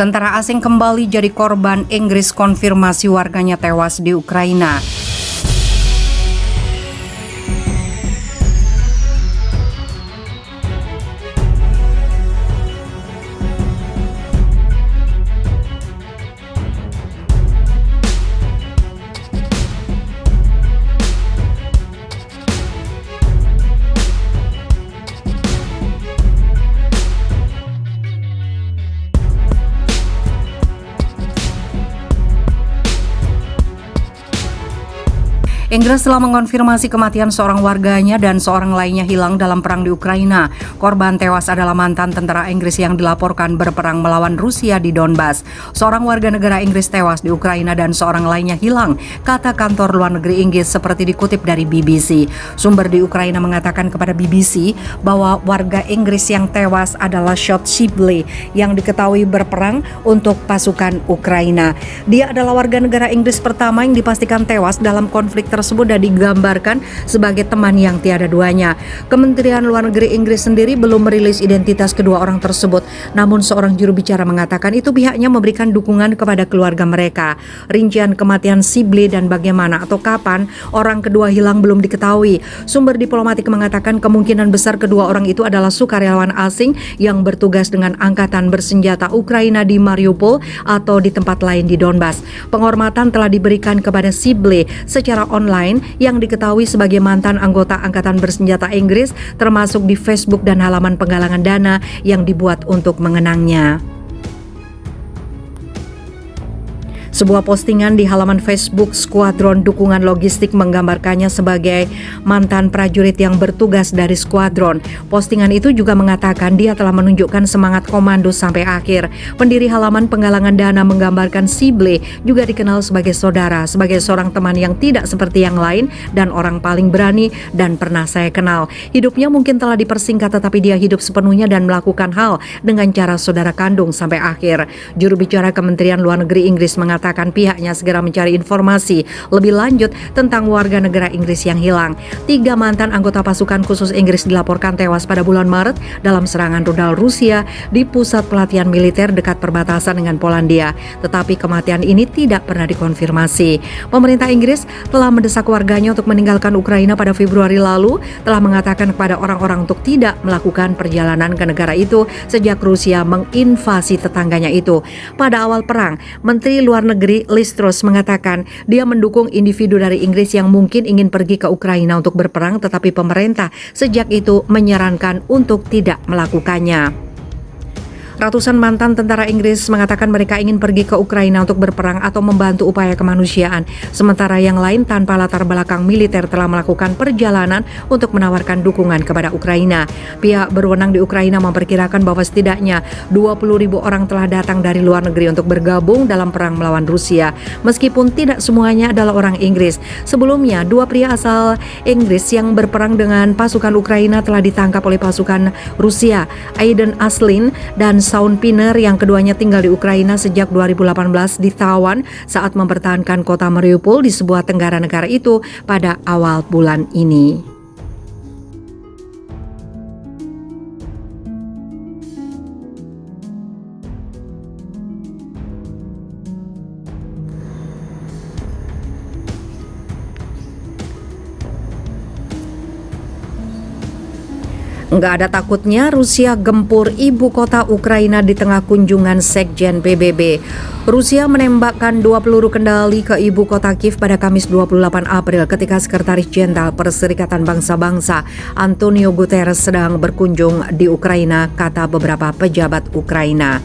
Tentara asing kembali jadi korban, Inggris konfirmasi warganya tewas di Ukraina. Inggris telah mengonfirmasi kematian seorang warganya dan seorang lainnya hilang dalam perang di Ukraina. Korban tewas adalah mantan tentara Inggris yang dilaporkan berperang melawan Rusia di Donbas. Seorang warga negara Inggris tewas di Ukraina dan seorang lainnya hilang, kata kantor luar negeri Inggris seperti dikutip dari BBC. Sumber di Ukraina mengatakan kepada BBC bahwa warga Inggris yang tewas adalah Scott Shibley yang diketahui berperang untuk pasukan Ukraina. Dia adalah warga negara Inggris pertama yang dipastikan tewas dalam konflik tersebut dan digambarkan sebagai teman yang tiada duanya. Kementerian Luar Negeri Inggris sendiri belum merilis identitas kedua orang tersebut, namun seorang juru bicara mengatakan itu pihaknya memberikan dukungan kepada keluarga mereka. Rincian kematian Shibley dan bagaimana atau kapan orang kedua hilang belum diketahui. Sumber diplomatik mengatakan kemungkinan besar kedua orang itu adalah sukarelawan asing yang bertugas dengan angkatan bersenjata Ukraina di Mariupol atau di tempat lain di Donbas. Penghormatan telah diberikan kepada Shibley secara online yang diketahui sebagai mantan anggota Angkatan Bersenjata Inggris, termasuk di Facebook dan halaman penggalangan dana yang dibuat untuk mengenangnya. Sebuah postingan di halaman Facebook Skuadron Dukungan Logistik menggambarkannya sebagai mantan prajurit yang bertugas dari skuadron. Postingan itu juga mengatakan dia telah menunjukkan semangat komando sampai akhir. Pendiri halaman penggalangan dana menggambarkan Shibley juga dikenal sebagai saudara, sebagai seorang teman yang tidak seperti yang lain dan orang paling berani dan pernah saya kenal. Hidupnya mungkin telah dipersingkat tetapi dia hidup sepenuhnya dan melakukan hal dengan cara saudara kandung sampai akhir. Juru bicara Kementerian Luar Negeri Inggris mengatakan pihaknya segera mencari informasi lebih lanjut tentang warga negara Inggris yang hilang. 3 mantan anggota pasukan khusus Inggris dilaporkan tewas pada bulan Maret dalam serangan rudal Rusia di pusat pelatihan militer dekat perbatasan dengan Polandia. Tetapi kematian ini tidak pernah dikonfirmasi. Pemerintah Inggris telah mendesak warganya untuk meninggalkan Ukraina pada Februari lalu, telah mengatakan kepada orang-orang untuk tidak melakukan perjalanan ke negara itu sejak Rusia menginvasi tetangganya itu. Pada awal perang, Menteri Luar Negeri Liz Truss mengatakan dia mendukung individu dari Inggris yang mungkin ingin pergi ke Ukraina untuk berperang, tetapi pemerintah sejak itu menyarankan untuk tidak melakukannya. Ratusan mantan tentara Inggris mengatakan mereka ingin pergi ke Ukraina untuk berperang atau membantu upaya kemanusiaan. Sementara yang lain tanpa latar belakang militer telah melakukan perjalanan untuk menawarkan dukungan kepada Ukraina. Pihak berwenang di Ukraina memperkirakan bahwa setidaknya 20.000 orang telah datang dari luar negeri untuk bergabung dalam perang melawan Rusia. Meskipun tidak semuanya adalah orang Inggris. Sebelumnya, 2 pria asal Inggris yang berperang dengan pasukan Ukraina telah ditangkap oleh pasukan Rusia, Aiden Aslin dan Shaun Pinner, yang keduanya tinggal di Ukraina sejak 2018, ditawan saat mempertahankan kota Mariupol di sebuah tenggara negara itu pada awal bulan ini. Nggak ada takutnya Rusia gempur ibu kota Ukraina di tengah kunjungan Sekjen PBB. Rusia menembakkan 2 peluru kendali ke ibu kota Kiev pada Kamis 28 April ketika Sekretaris Jenderal Perserikatan Bangsa-Bangsa Antonio Guterres sedang berkunjung di Ukraina, kata beberapa pejabat Ukraina.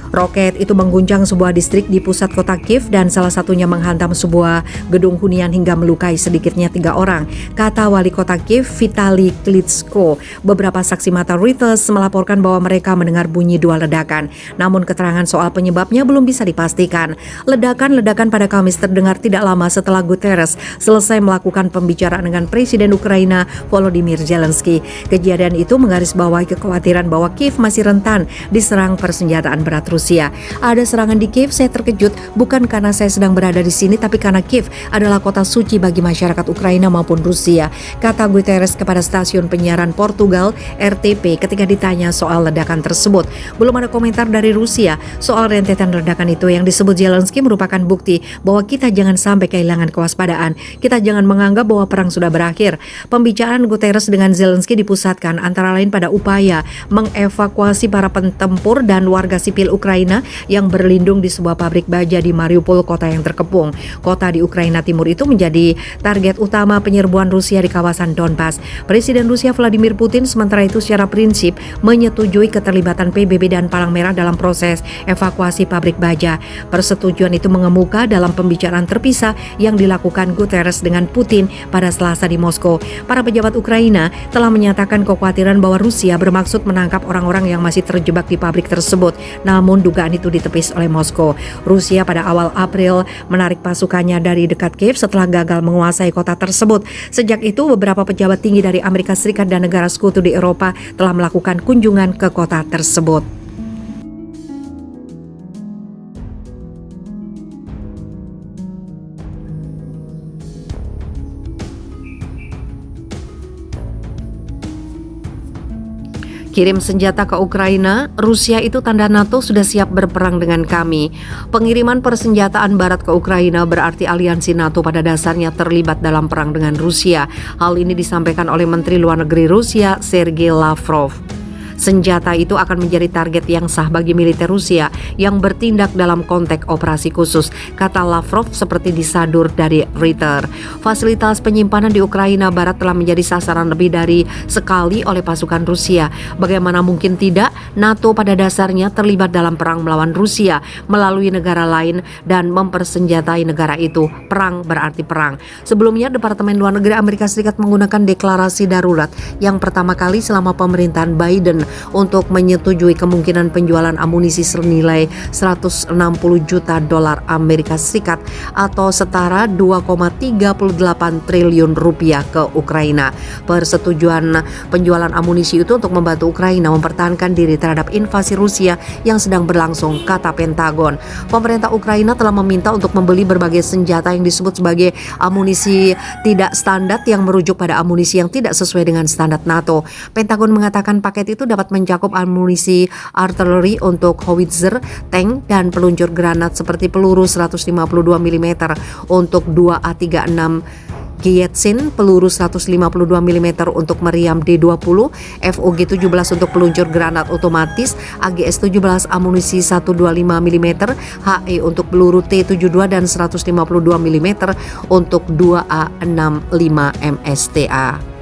Roket itu mengguncang sebuah distrik di pusat kota Kiev dan salah satunya menghantam sebuah gedung hunian hingga melukai sedikitnya 3 orang, kata wali kota Kiev Vitali Klitschko. Beberapa saksi mata Reuters melaporkan bahwa mereka mendengar bunyi 2 ledakan, namun keterangan soal penyebabnya belum bisa dipastikan. Ledakan pada Kamis terdengar tidak lama setelah Guterres selesai melakukan pembicaraan dengan Presiden Ukraina Volodymyr Zelensky. Kejadian itu menggarisbawahi kekhawatiran bahwa Kiev masih rentan diserang persenjataan berat Rusia. Ada serangan di Kiev, saya terkejut bukan karena saya sedang berada di sini, tapi karena Kiev adalah kota suci bagi masyarakat Ukraina maupun Rusia, kata Guterres kepada stasiun penyiaran Portugal RTP ketika ditanya soal ledakan tersebut. Belum ada komentar dari Rusia soal rentetan ledakan itu. Yang disebut Zelensky merupakan bukti bahwa kita jangan sampai kehilangan kewaspadaan. Kita jangan menganggap bahwa perang sudah berakhir. Pembicaraan Guterres dengan Zelensky dipusatkan antara lain pada upaya mengevakuasi para pentempur dan warga sipil Ukraina yang berlindung di sebuah pabrik baja di Mariupol, kota yang terkepung. Kota di Ukraina Timur itu menjadi target utama penyerbuan Rusia di kawasan Donbas. Presiden Rusia Vladimir Putin sementara itu secara prinsip menyetujui keterlibatan PBB dan Palang Merah dalam proses evakuasi pabrik baja. Persetujuan itu mengemuka dalam pembicaraan terpisah yang dilakukan Guterres dengan Putin pada Selasa di Moskow. Para pejabat Ukraina telah menyatakan kekhawatiran bahwa Rusia bermaksud menangkap orang-orang yang masih terjebak di pabrik tersebut. Namun dugaan itu ditepis oleh Moskow. Rusia pada awal April menarik pasukannya dari dekat Kiev setelah gagal menguasai kota tersebut. Sejak itu beberapa pejabat tinggi dari Amerika Serikat dan negara sekutu di Eropa telah melakukan kunjungan ke kota tersebut. Kirim senjata ke Ukraina, Rusia itu tanda NATO sudah siap berperang dengan kami. Pengiriman persenjataan Barat ke Ukraina berarti aliansi NATO pada dasarnya terlibat dalam perang dengan Rusia. Hal ini disampaikan oleh Menteri Luar Negeri Rusia, Sergei Lavrov. Senjata itu akan menjadi target yang sah bagi militer Rusia yang bertindak dalam konteks operasi khusus, kata Lavrov seperti disadur dari Reuters. Fasilitas penyimpanan di Ukraina Barat telah menjadi sasaran lebih dari sekali oleh pasukan Rusia. Bagaimana mungkin tidak? NATO pada dasarnya terlibat dalam perang melawan Rusia melalui negara lain dan mempersenjatai negara itu. Perang berarti perang. Sebelumnya, Departemen Luar Negeri Amerika Serikat menggunakan deklarasi darurat yang pertama kali selama pemerintahan Biden untuk menyetujui kemungkinan penjualan amunisi senilai 160 juta dolar Amerika Serikat atau setara 2,38 triliun rupiah ke Ukraina. Persetujuan penjualan amunisi itu untuk membantu Ukraina mempertahankan diri terhadap invasi Rusia yang sedang berlangsung, kata Pentagon. Pemerintah Ukraina telah meminta untuk membeli berbagai senjata yang disebut sebagai amunisi tidak standar yang merujuk pada amunisi yang tidak sesuai dengan standar NATO. Pentagon mengatakan paket itu dapat mencakup amunisi artileri untuk howitzer, tank, dan peluncur granat seperti peluru 152 mm untuk 2A36 Gietzin, peluru 152 mm untuk meriam D20, FOG-17 untuk peluncur granat otomatis, AGS-17 amunisi 125 mm, HE untuk peluru T-72 dan 152 mm untuk 2A65 MSTA.